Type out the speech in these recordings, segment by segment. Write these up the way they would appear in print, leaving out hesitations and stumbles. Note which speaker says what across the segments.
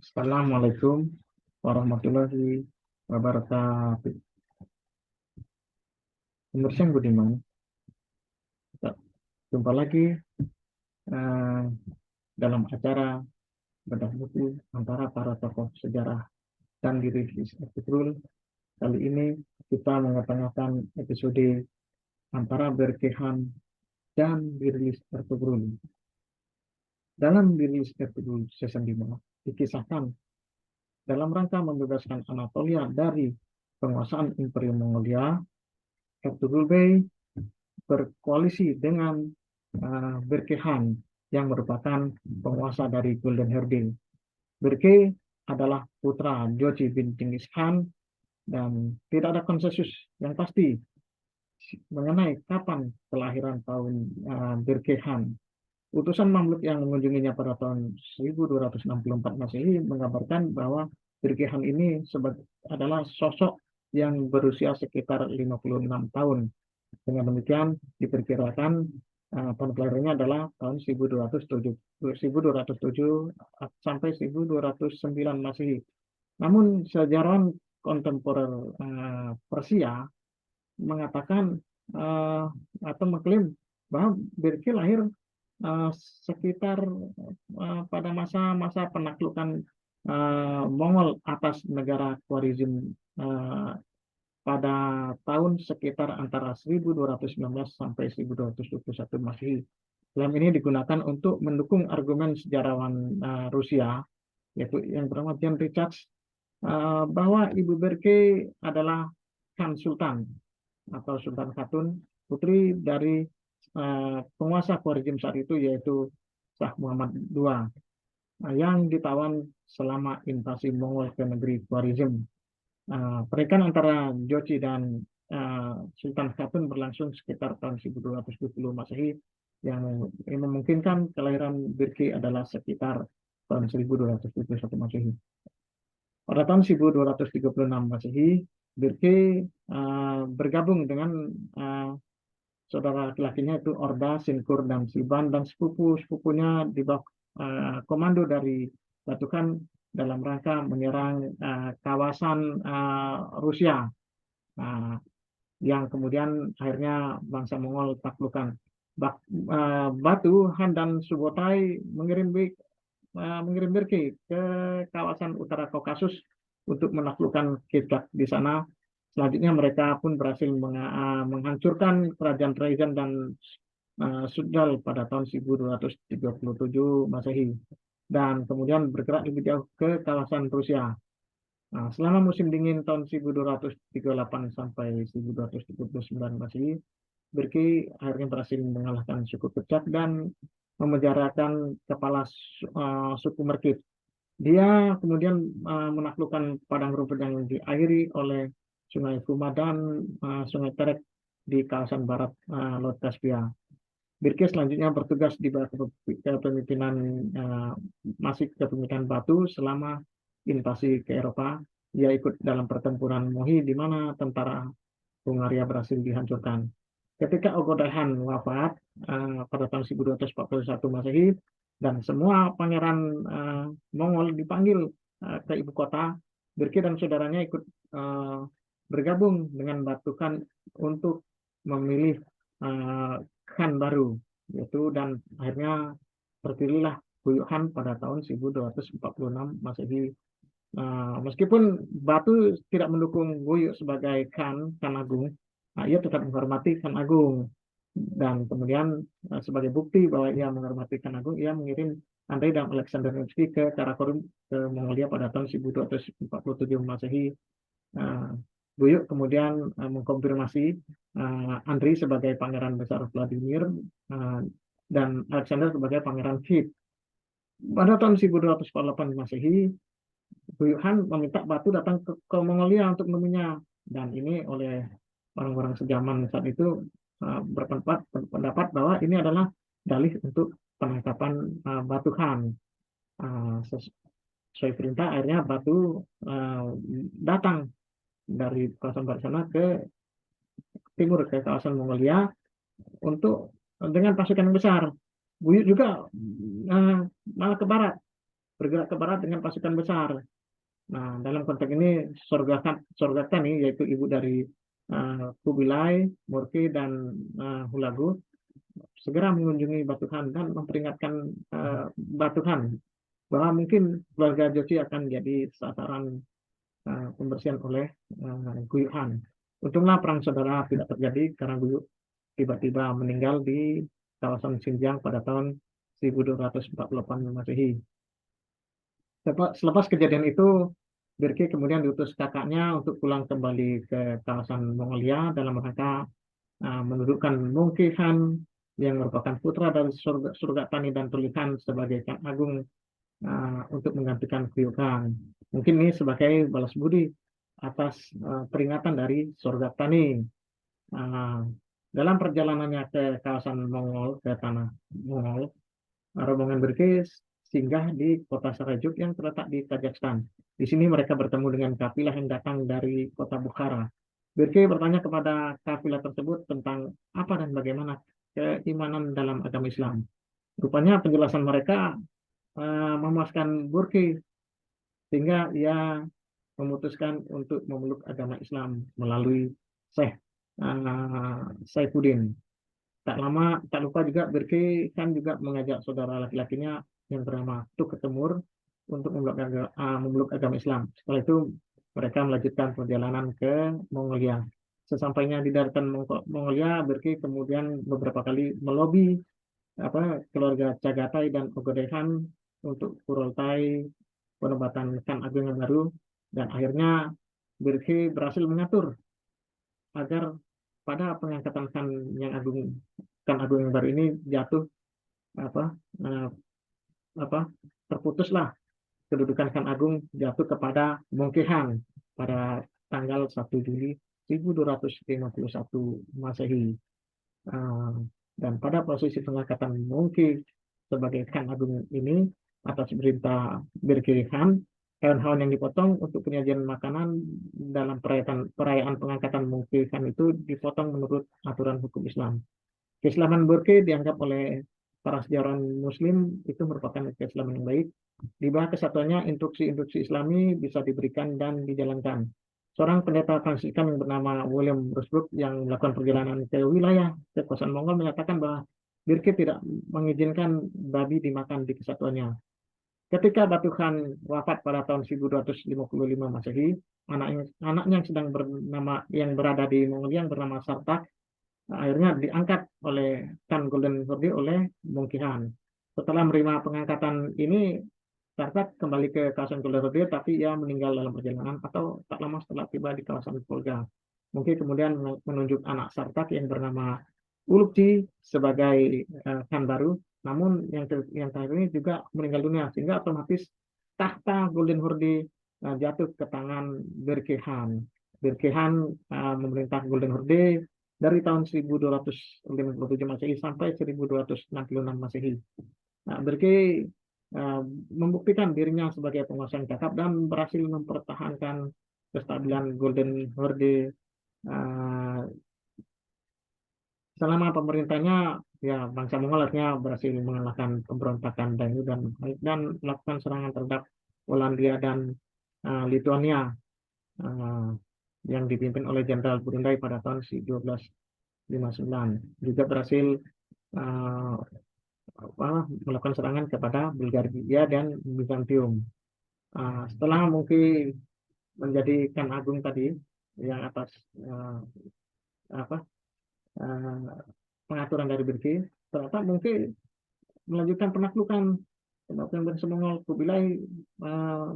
Speaker 1: Assalamualaikum warahmatullahi wabarakatuh. Pemirsa yang budiman, kita jumpa lagi eh, dalam acara bedah buku antara para tokoh sejarah dan dirilis Ertugrul. Kali ini kita mengetengahkan episode antara Berkehan dan dirilis Ertugrul. Dalam dirilis Ertugrul season 5 dikisahkan dalam rangka membebaskan Anatolia dari penguasaan Imperium Mongolia, Ertugrul Bey berkoalisi dengan Berkehan yang merupakan penguasa dari Golden Horde. Berke adalah putra Jochi bin Genghis Khan dan tidak ada konsensus yang pasti mengenai kapan kelahiran tahun Berkehan. Utusan Mamluk yang mengunjunginya pada tahun 1264 Masehi mengabarkan bahwa Berkehan ini adalah sosok yang berusia sekitar 56 tahun. Dengan demikian diperkirakan tahun kelahirannya adalah tahun 1207 sampai 1209 Masehi. Namun sejarawan kontemporer Persia mengatakan atau mengklaim bahwa Birki lahir sekitar pada masa-masa penaklukan Mongol atas negara Khwarizm pada tahun sekitar antara 1219 sampai 1221 Masehi. Film ini digunakan untuk mendukung argumen sejarawan Rusia, yaitu yang bernama John Richards, bahwa Ibu Berke adalah Khan Sultan atau Sultan Khatun, putri dari penguasa Khwarizm saat itu, yaitu Shah Muhammad II, yang ditawan selama invasi Mongol ke negeri Khwarizm. Pernikahan antara Jochi dan Sultan Khatun berlangsung sekitar tahun 1220 Masehi, yang memungkinkan kelahiran Birki adalah sekitar tahun 1271 Masehi. Pada tahun 1236 Masehi, Birki bergabung dengan saudara laki-lakinya itu Orda, Sinkur, dan Siban, dan sepupu-sepupunya di bawah komando dari Batukan dalam rangka menyerang kawasan Rusia yang kemudian akhirnya bangsa Mongol taklukkan. Batu, Han, dan Subotai mengirim Birki ke kawasan utara Kaukasus untuk menaklukkan Kipchak di sana. Selanjutnya mereka pun berhasil menghancurkan kerajaan Trajan dan Sudal pada tahun 1237 Masehi, dan kemudian bergerak lebih jauh ke kawasan Rusia. Selama musim dingin tahun 1238 sampai 1239 Masehi, Birki akhirnya berhasil mengalahkan suku Kipchak dan memenjarakan kepala suku Merkit. Dia kemudian menaklukkan padang rumput yang diairi oleh Sungai Kuma dan Sungai Terek di kawasan barat Laut Kaspia. Birke selanjutnya bertugas di bawah kepemimpinan kepemimpinan Batu selama invasi ke Eropa. Dia ikut dalam pertempuran Mohi di mana tentara Hungaria berhasil dihancurkan. Ketika Ogodahan wafat pada tahun 1241 Masehi dan semua pangeran Mongol dipanggil ke ibu kota, Birke dan saudaranya ikut bergabung dengan Batukan untuk memilih Khan baru, yaitu, dan akhirnya terpilihlah Buyuk Han pada tahun 1246 Masehi. Meskipun Batu tidak mendukung Buyuk sebagai Khan Agung, ia tetap menghormati Khan Agung. Dan kemudian sebagai bukti bahwa ia menghormati Khan Agung, ia mengirim Andrei dan Alexander Nevsky ke Karakorum ke Mongolia pada tahun 1247 Masehi. Buyuk kemudian mengkonfirmasi Andri sebagai Pangeran Besar Vladimir dan Alexander sebagai Pangeran Kip. Pada tahun 1248 Masehi, Buyuk Han meminta Batu datang ke Mongolia untuk menemuinya, dan ini oleh orang-orang sejaman saat itu berpendapat bahwa ini adalah dalih untuk penangkapan Batu Khan. Sesuai perintah, akhirnya Batu datang dari kawasan barat sana ke timur ke kawasan Mongolia untuk dengan pasukan yang besar. Buyuk juga malah ke barat bergerak ke barat dengan pasukan besar. Nah, dalam konteks ini Sorgatani, yaitu ibu dari Kubilai, Morki, dan Hulagu, segera mengunjungi Batuhan dan memperingatkan Batuhan bahwa mungkin keluarga Jochi akan jadi sasaran pembersihan oleh Guyuk Han. Untunglah perang saudara tidak terjadi karena Guyuk tiba-tiba meninggal di kawasan Xinjiang pada tahun 1248 Masehi. Selepas kejadian itu, Birki kemudian diutus kakaknya untuk pulang kembali ke kawasan Mongolia dalam rangka mendudukan Mongke Han yang merupakan putra dari surga Tani dan Tulihan sebagai Kang Agung untuk menggantikan Guyuk Han. Mungkin ini sebagai balas budi atas peringatan dari surga Tani. Dalam perjalanannya ke kawasan Mongol, ke tanah Mongol, rombongan Birki singgah di kota Sarajuk yang terletak di Kazakhstan. Di sini mereka bertemu dengan kafilah yang datang dari kota Bukhara. Birki bertanya kepada kafilah tersebut tentang apa dan bagaimana keimanan dalam agama Islam. Rupanya penjelasan mereka memuaskan Birki sehingga ia memutuskan untuk memeluk agama Islam melalui Syekh Saifuddin. Tak lupa juga Birki kan juga mengajak saudara laki-lakinya yang bernama Tuk Ketemur untuk memeluk agama Islam. Setelah itu mereka melanjutkan perjalanan ke Mongolia. Sesampainya di daratan Mongolia, Birki kemudian beberapa kali melobi keluarga Chagatai dan Ogodehan untuk Kurultai penobatan Khan Agung yang baru, dan akhirnya Birki berhasil mengatur agar pada pengangkatan Khan Agung yang baru ini jatuh apa eh, terputuslah kedudukan Khan Agung jatuh kepada Mongke Han pada tanggal 1 Juli 1251 Masehi. Dan pada posisi pengangkatan Mongke sebagai Khan Agung ini atas perintah Birki Han, hewan-hewan yang dipotong untuk penyajian makanan dalam perayaan pengangkatan Mongke Han itu dipotong menurut aturan hukum Islam. Keislaman Burki dianggap oleh para sejarawan Muslim itu merupakan keislaman yang baik. Di bawah kesatuannya, instruksi-instruksi Islami bisa diberikan dan dijalankan. Seorang pendeta Fransiskan yang bernama William Rusbrook yang melakukan perjalanan ke wilayah kekuasaan Mongol menyatakan bahwa Birki tidak mengizinkan babi dimakan di kesatuannya. Ketika Batu Khan wafat pada tahun 1255 Masehi, anaknya yang berada di Mongolia yang bernama Sartak akhirnya diangkat oleh Khan Golden Horde oleh Mongke Han. Setelah menerima pengangkatan ini, Sartak kembali ke kawasan Golden Horde, tapi ia meninggal dalam perjalanan atau tak lama setelah tiba di kawasan Volga. Mungkin kemudian menunjuk anak Sartak yang bernama Ulugji sebagai Khan baru, namun yang terakhir ini juga meninggal dunia, sehingga otomatis tahta Golden Horde jatuh ke tangan Birki Han. Birki Han memerintah Golden Horde dari tahun 1257 Masehi sampai 1266 Masehi. Nah, Birki membuktikan dirinya sebagai penguasa yang cakap dan berhasil mempertahankan kestabilan Golden Horde selama pemerintahnya. Ya, bangsa Mongol akhirnya berhasil mengalahkan pemberontakan dan melakukan serangan terhadap Polandia dan Lithuania yang dipimpin oleh Jenderal Burundai pada tahun 1259. Juga berhasil melakukan serangan kepada Bulgaria dan Bizantium. Setelah mungkin menjadi Khan Agung tadi yang atas pengaturan dari Birki, ternyata mungkin melanjutkan penaklukan bangsa Mongol. Kubilai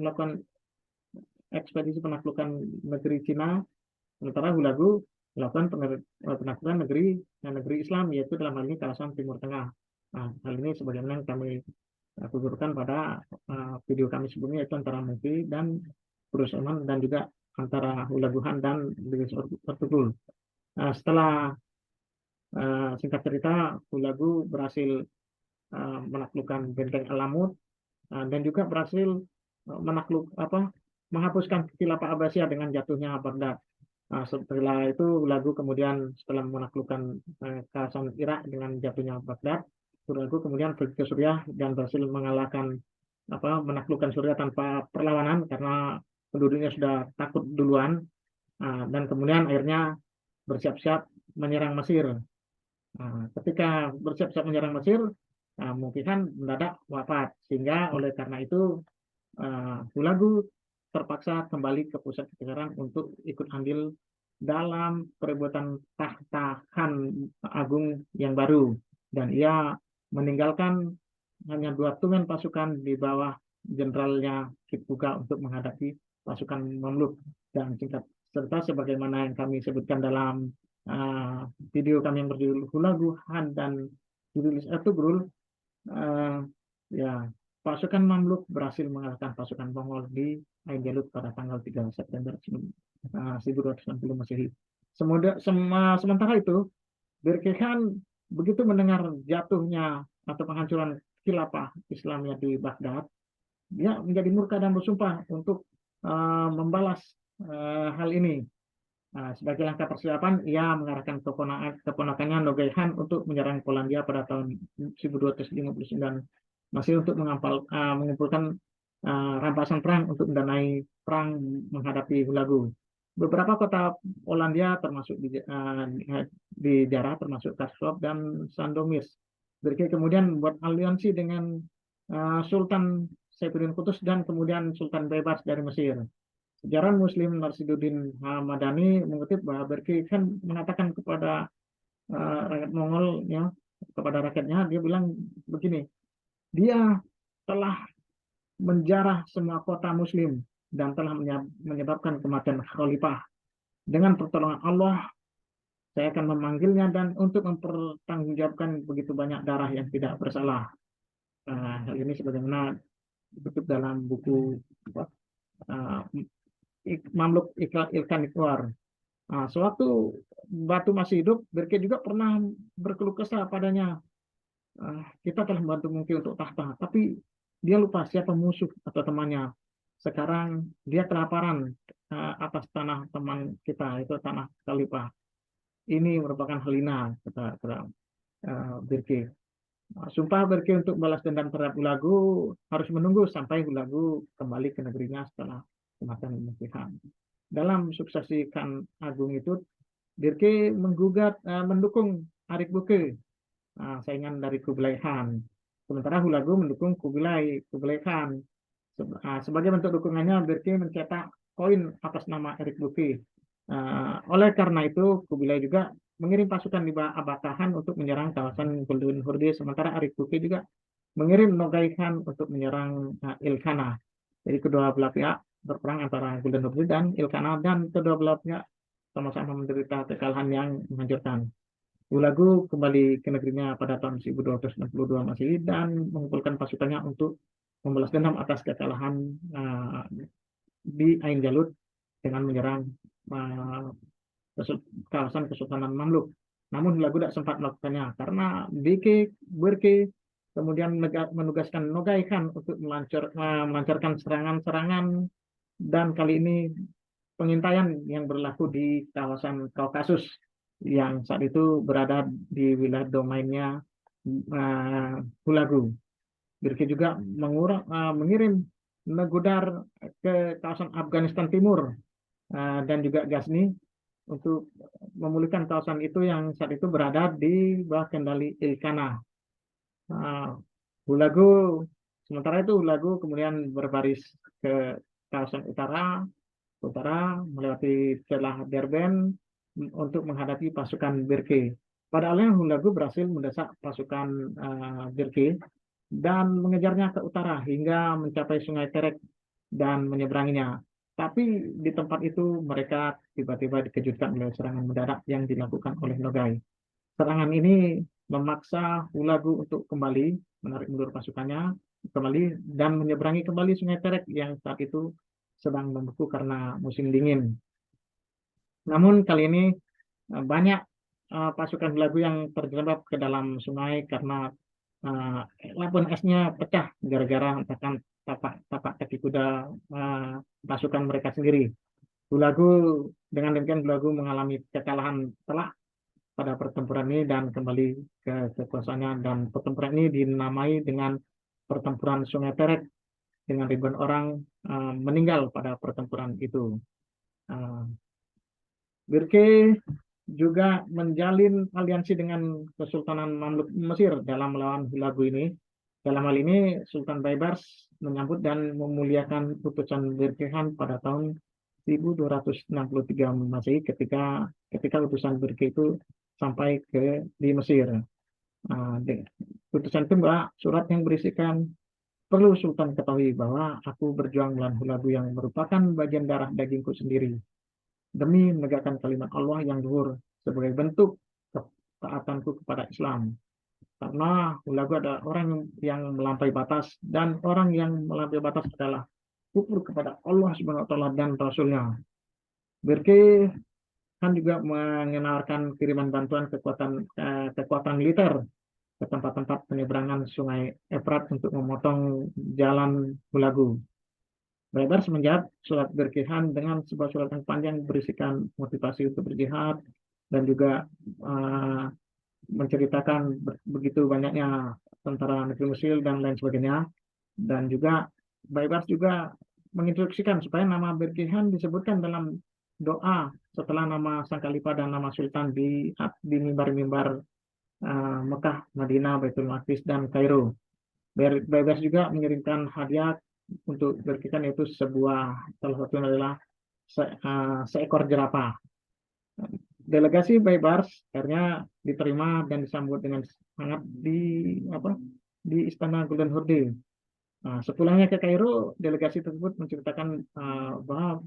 Speaker 1: melakukan ekspedisi penaklukan negeri Cina, sementara Hulagu melakukan penaklukan negeri Islam, yaitu dalam hal ini kawasan Timur Tengah. Nah, hal ini sebagaimana yang kami kuburkan pada video kami sebelumnya, yaitu antara Mongke dan Purusaman dan juga antara Hulaguhan dan Dewi Ortugul. Setelah singkat cerita, Hulagu berhasil menaklukkan Benteng Alamut dan juga berhasil menghapuskan khilafah Abbasiyah dengan jatuhnya Baghdad. Setelah itu Hulagu kemudian setelah menaklukkan kawasan Irak dengan jatuhnya Baghdad, Hulagu kemudian pergi ke Suriah dan berhasil mengalahkan menaklukkan Suriah tanpa perlawanan karena penduduknya sudah takut duluan. Dan kemudian akhirnya bersiap-siap menyerang Mesir. Ketika bersiap-siap menyerang Mesir, mungkin kan mendadak wafat, sehingga oleh karena itu Hulagu terpaksa kembali ke pusat kejaran untuk ikut andil dalam perebutan tahta Khan Agung yang baru, dan ia meninggalkan hanya 2 pasukan di bawah jenderalnya Kipuga untuk menghadapi pasukan Mamluk. Dan singkat serta sebagaimana yang kami sebutkan dalam video kami yang berjudul Hulagu Han dan Julius Ertugrul, uh, ya pasukan Mamluk berhasil mengalahkan pasukan Mongol di Ain Jalut pada tanggal 3 September 1260 Masehi. Sementara itu, Berke Khan begitu mendengar jatuhnya atau penghancuran khilafah Islamnya di Baghdad, dia menjadi murka dan bersumpah untuk membalas hal ini. Sebagai langkah persiapan, ia mengarahkan keponakannya Nogai Khan untuk menyerang Polandia pada tahun 1259, masih untuk mengumpulkan rampasan perang untuk mendanai perang menghadapi Hulagu. Beberapa kota Polandia termasuk di Jara, termasuk Kharkov dan Sandomir. Berikut kemudian membuat aliansi dengan Sultan Saifuddin Quds dan kemudian Sultan Bebas dari Mesir. Sejarah Muslim Narsiduddin Hamadani mengutip bahwa Berke kan mengatakan kepada rakyat Mongol, ya, kepada rakyatnya, dia bilang begini, dia telah menjarah semua kota Muslim dan telah menyebabkan kematian Khalifah. Dengan pertolongan Allah, saya akan memanggilnya dan untuk mempertanggungjawabkan begitu banyak darah yang tidak bersalah. Hal ini sebagaimana dikutip dalam buku uh, Mamluk Ilkhan Ikhwar. Sewaktu Batu masih hidup, Berke juga pernah berkeluh kesah padanya. Kita telah membantu Mungki untuk tahta, tapi dia lupa siapa musuh atau temannya. Sekarang dia kelaparan atas tanah teman kita, itu tanah Khalifah. Ini merupakan Helena, kata Berke. Sumpah Berke untuk balas dendam terhadap Hulagu harus menunggu sampai Hulagu kembali ke negerinya setelah kematian Mungki Khan. Dalam suksesi Khan Agung itu, Berke mendukung Arik Buke, saingan dari Kublai Khan. Sementara Hulagu mendukung Kublai Khan. Sebagai bentuk dukungannya, Berke mencetak koin atas nama Arik Buke. Oleh karena itu, Kublai juga mengirim pasukan di bawah Abaka Khan untuk menyerang kawasan Golden Horde, sementara Arik Buke juga mengirim Nogai Khan untuk menyerang Ilkhanah. Jadi kedua belah pihak berperang antara Golden Horde dan Ilkhanah, dan kedua belah pihak sama-sama menderita kekalahan yang menghancurkan. Hulagu kembali ke negerinya pada tahun 1262 Masehi dan mengumpulkan pasukannya untuk membalas dendam atas kekalahan di Ain Jalut dengan menyerang kawasan Kesultanan Mamluk. Namun Hulagu tidak sempat melakukannya karena Berke kemudian menugaskan Nogai Khan untuk melancarkan serangan-serangan, dan kali ini pengintaian yang berlaku di kawasan Kaukasus yang saat itu berada di wilayah domainnya Hulagu. Berke juga mengirim Negudar ke kawasan Afghanistan Timur dan juga Ghazni untuk memulihkan kawasan itu yang saat itu berada di bawah kendali Ilkhanah. Hulagu, sementara itu Hulagu kemudian berbaris ke kawasan utara melewati celah Derben untuk menghadapi pasukan Berke. Pada awalnya Hulagu berhasil mendesak pasukan Berke dan mengejarnya ke utara hingga mencapai Sungai Terek dan menyeberanginya. Tapi di tempat itu mereka tiba-tiba dikejutkan oleh serangan mendadak yang dilakukan oleh Nogai. Serangan ini memaksa Hulagu untuk kembali menarik mundur pasukannya kembali dan menyeberangi kembali Sungai Terek yang saat itu sedang membeku karena musim dingin. Namun kali ini banyak pasukan Hulagu yang terjerembab ke dalam sungai karena labuan esnya pecah gara-gara hentakan tapak kaki kuda pasukan mereka sendiri. Dengan demikian Hulagu mengalami kekalahan telak pada pertempuran ini dan kembali ke kekuasaannya, dan pertempuran ini dinamai dengan pertempuran Sungai Terek dengan ribuan orang meninggal pada pertempuran itu. Uh, Birke juga menjalin aliansi dengan Kesultanan Mamluk Mesir dalam melawan Hulagu ini. Dalam hal ini, Sultan Baybars menyambut dan memuliakan putusan Birke Khan pada tahun 1263 Masehi ketika putusan Birke itu sampai di Mesir. Uh, Putusan itu mbak surat yang berisikan, perlu Sultan ketahui bahwa aku berjuang melawan Hulagu yang merupakan bagian darah dagingku sendiri demi menegakkan kalimat Allah yang luhur sebagai bentuk ketaatanku kepada Islam. Karena Hulagu ada orang yang melampaui batas, dan orang yang melampaui batas adalah kufur kepada Allah Subhanahu wa taala dan Rasulnya. Berke kan juga mengenalkan kiriman bantuan kekuatan militer ke tempat-tempat penyeberangan Sungai Efrat untuk memotong jalan Hulagu. Baybars menjawab surat Berkihan dengan sebuah surat yang panjang berisikan motivasi untuk berjihad dan juga menceritakan begitu banyaknya tentara negeri Mesir dan lain sebagainya. Dan juga Baybars juga menginstruksikan supaya nama Berkihan disebutkan dalam doa setelah nama sang khalifah dan nama sultan di mimbar-mimbar Mekah, Madinah, Baitul Maqdis, dan Kairo. Baybars juga mengirimkan hadiah untuk Berkihan, yaitu salah satunya adalah seekor jerapah. Delegasi Baybars akhirnya diterima dan disambut dengan sangat di Istana Golden Horde. Nah, sepulangnya ke Kairo, delegasi tersebut menceritakan bahwa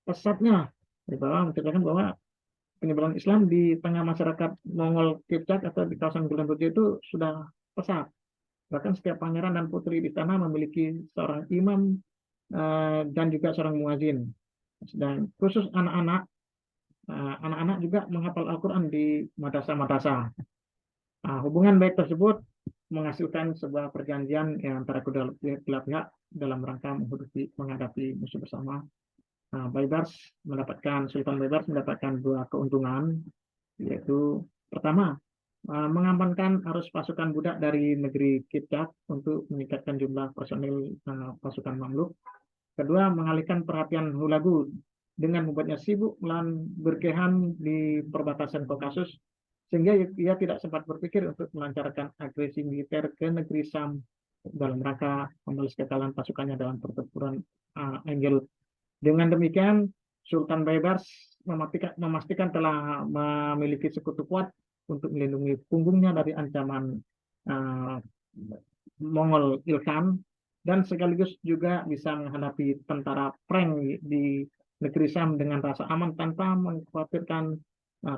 Speaker 1: pesatnya menceritakan bahwa penyebaran Islam di tengah masyarakat Mongol Kipchak atau di kawasan Golden Horde itu sudah pesat. Bahkan setiap pangeran dan putri di sana memiliki seorang imam dan juga seorang muazin. Dan khusus anak-anak juga menghafal Al-Quran di madrasah-madrasah. Hubungan baik tersebut menghasilkan sebuah perjanjian antara kedua belah pihak dalam rangka menghadapi musuh bersama. Sultan Baybars mendapatkan dua keuntungan, yaitu pertama, mengamankan arus pasukan budak dari negeri Kipchak untuk meningkatkan jumlah personil pasukan Mamluk. Kedua, mengalihkan perhatian Hulagu dengan membuatnya sibuk melawan Berkehan di perbatasan Kaukasus, sehingga ia tidak sempat berpikir untuk melancarkan agresi militer ke negeri Sam dalam rangka membalas kekalahan pasukannya dalam pertempuran Anggelut. Dengan demikian, Sultan Baybars memastikan telah memiliki sekutu kuat untuk melindungi punggungnya dari ancaman Mongol Ilkhan, dan sekaligus juga bisa menghadapi tentara Frank di negeri Sam dengan rasa aman tanpa mengkhawatirkan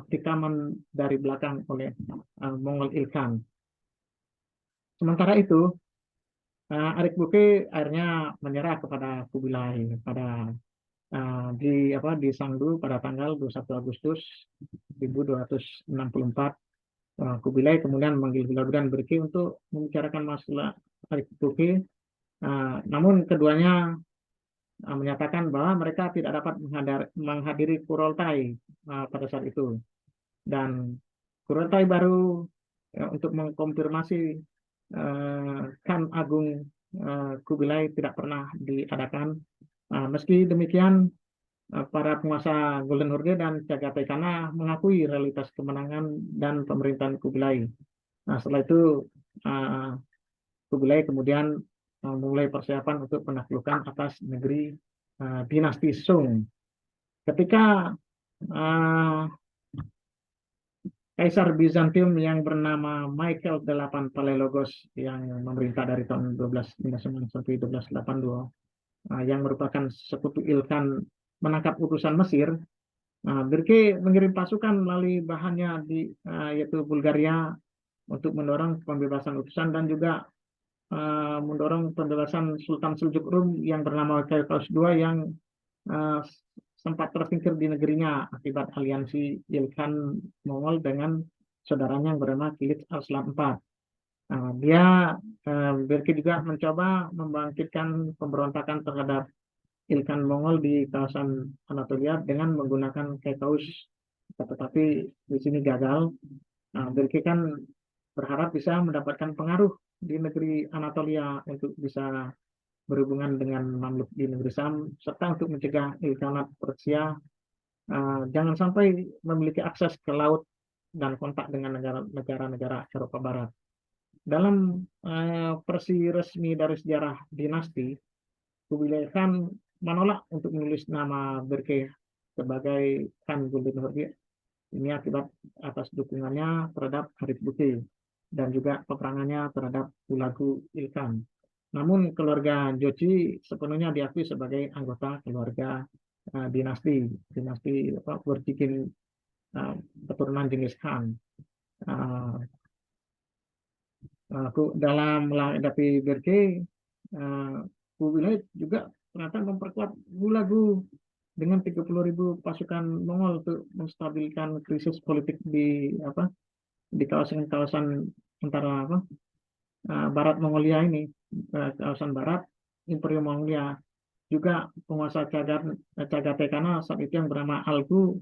Speaker 1: tikaman dari belakang oleh Mongol Ilkhan. Sementara itu, Arik Buke akhirnya menyerah kepada Kubilai di Sangdu pada tanggal 21 Agustus 1264. Kubilai kemudian memanggil Hulagu dan Berke untuk membicarakan masalah Arik Buke. Namun keduanya menyatakan bahwa mereka tidak dapat menghadiri Kurultai pada saat itu. Dan Kurultai baru untuk mengkonfirmasi Khan Agung Kubilai tidak pernah diadakan. Meski demikian, para penguasa Golden Horde dan Chagatai Kana mengakui realitas kemenangan dan pemerintahan Kubilai. Setelah itu Kubilai kemudian memulai persiapan untuk penaklukan atas negeri dinasti Sung. Ketika Kaisar Bizantium yang bernama Michael VIII Palaiologos yang memerintah dari tahun 1259 sampai 1282, yang merupakan sekutu Ilkhan, menangkap utusan Mesir, Birke mengirim pasukan melalui bahannya yaitu Bulgaria untuk mendorong pembebasan utusan dan juga mendorong pembebasan Sultan Seljuk Rum yang bernama Kaykaus II yang sempat tersingkir di negerinya akibat aliansi Ilkhan Mongol dengan saudaranya yang bernama Kilit Arslan IV. Birke juga mencoba membangkitkan pemberontakan terhadap Ilkhan Mongol di kawasan Anatolia dengan menggunakan Kaykaus, tetapi di sini gagal. Birke kan berharap bisa mendapatkan pengaruh di negeri Anatolia untuk bisa berhubungan dengan Mamluk di negeri Sam, serta untuk mencegah Ilkhanat Persia jangan sampai memiliki akses ke laut dan kontak dengan negara-negara Eropa Barat. Dalam versi resmi dari sejarah dinasti, Kubilai Khan menolak untuk menulis nama Berke sebagai Khan Gulden Horde. Ini akibat atas dukungannya terhadap Harith Buti dan juga peperangannya terhadap Hulagu Ilkhan. Namun keluarga Jochi sepenuhnya diakui sebagai anggota keluarga dinasti Berjikin keturunan Genghis Khan. Uh, dalam menghadapi Berke, Kubilai juga ternyata memperkuat Hulagu dengan 30.000 pasukan Mongol untuk menstabilkan krisis politik di kawasan-kawasan antara Barat Mongolia ini, kawasan Barat Imperium Mongolia. Juga penguasa Cagatekana saat itu yang bernama Algu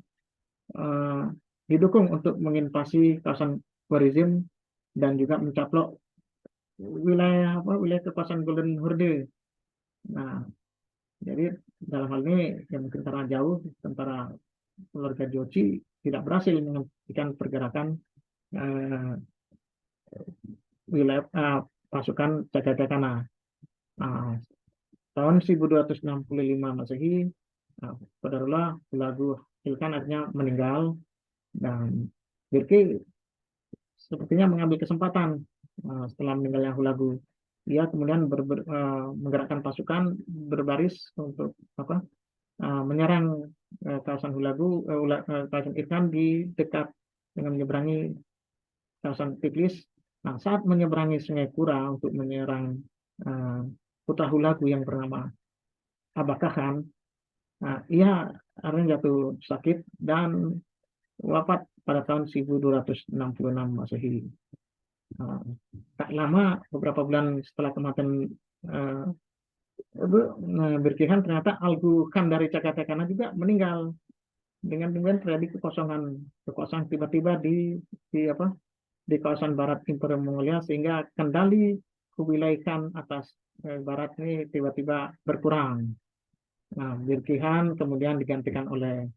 Speaker 1: didukung untuk menginvasi kawasan Khwarizm dan juga mencaplok wilayah kekuasaan Golden Horde. Nah, jadi dalam hal ini yang mungkin karena jauh, tentara keluarga Jochi tidak berhasil menghentikan pergerakan wilayah pasukan Cagatekana. Nah, tahun 1265 Masehi, Qadarullah Hulagu Ilkhan akhirnya meninggal dan Birki sepertinya mengambil kesempatan setelah meninggalnya Hulagu. Dia kemudian menggerakkan pasukan berbaris untuk menyerang kawasan Hulagu, kawasan Ilkhan di dekat dengan menyeberangi kawasan Tigris. Nah, saat menyeberangi Sungai Kura untuk menyerang putra Hulagu yang bernama Abaka Khan, ia akhirnya jatuh sakit dan wafat pada tahun 1266 Masehi. Tak lama, beberapa bulan setelah kematian Birki Khan, ternyata Algu Khan dari Cagatekana juga meninggal. Dengan demikian terjadi kekosongan tiba-tiba di kawasan barat Imperium Mongolia, sehingga kendali Kubilai Khan atas barat ini tiba-tiba berkurang. Nah, Birki Khan kemudian digantikan oleh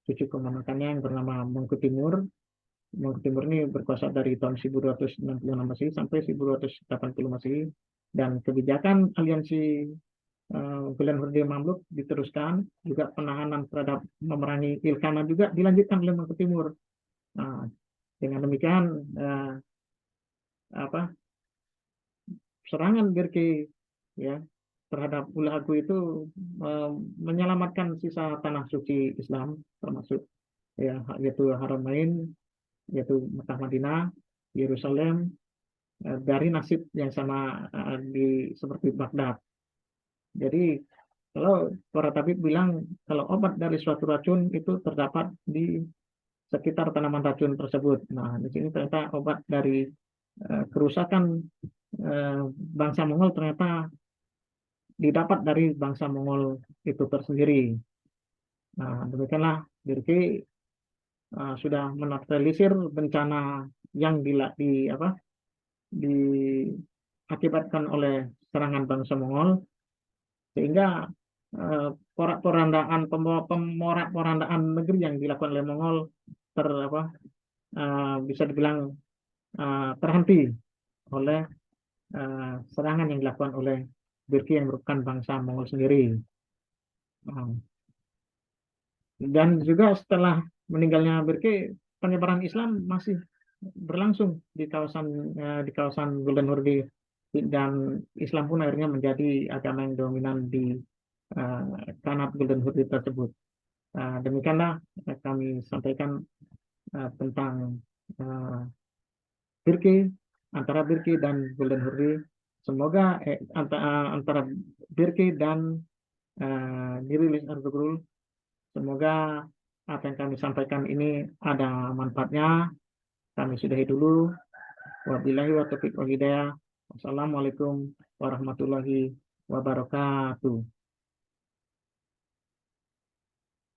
Speaker 1: cucu keponakannya yang bernama Mengku Timur. Mengku Timur ini berkuasa dari tahun 1266 Masehi sampai 1280 Masehi, dan kebijakan aliansi Golden Horde Mamluk diteruskan. Juga penahanan terhadap memerangi Ilkhanat juga dilanjutkan oleh Mengku Timur. Nah, dengan demikian serangan Birki ya terhadap Hulagu itu menyelamatkan sisa tanah suci Islam, termasuk yaitu Haramain, yaitu Mekah Madinah, Yerusalem, dari nasib yang sama seperti Baghdad. Jadi kalau para tabib bilang kalau obat dari suatu racun itu terdapat di sekitar tanaman racun tersebut. Nah, di sini ternyata obat dari kerusakan bangsa Mongol ternyata didapat dari bangsa Mongol itu tersendiri. Nah, demikianlah Birki sudah menetralisir bencana yang diakibatkan oleh serangan bangsa Mongol, sehingga pemorak-porandaan negeri yang dilakukan oleh Mongol bisa dibilang terhenti oleh serangan yang dilakukan oleh Birki yang merupakan bangsa Mongol sendiri. Dan juga setelah meninggalnya Birki, penyebaran Islam masih berlangsung di kawasan Golden Horde, dan Islam pun akhirnya menjadi agama yang dominan di Khanat Golden Horde tersebut. Demikianlah kami sampaikan tentang Birki, antara Birki dan Golden Horde. Semoga antara Birki dan dirilis Ertugrul, semoga apa yang kami sampaikan ini ada manfaatnya. Kami sudahi dulu. Wabillahi wa taufiq wal hidayah. Wassalamualaikum warahmatullahi wabarakatuh.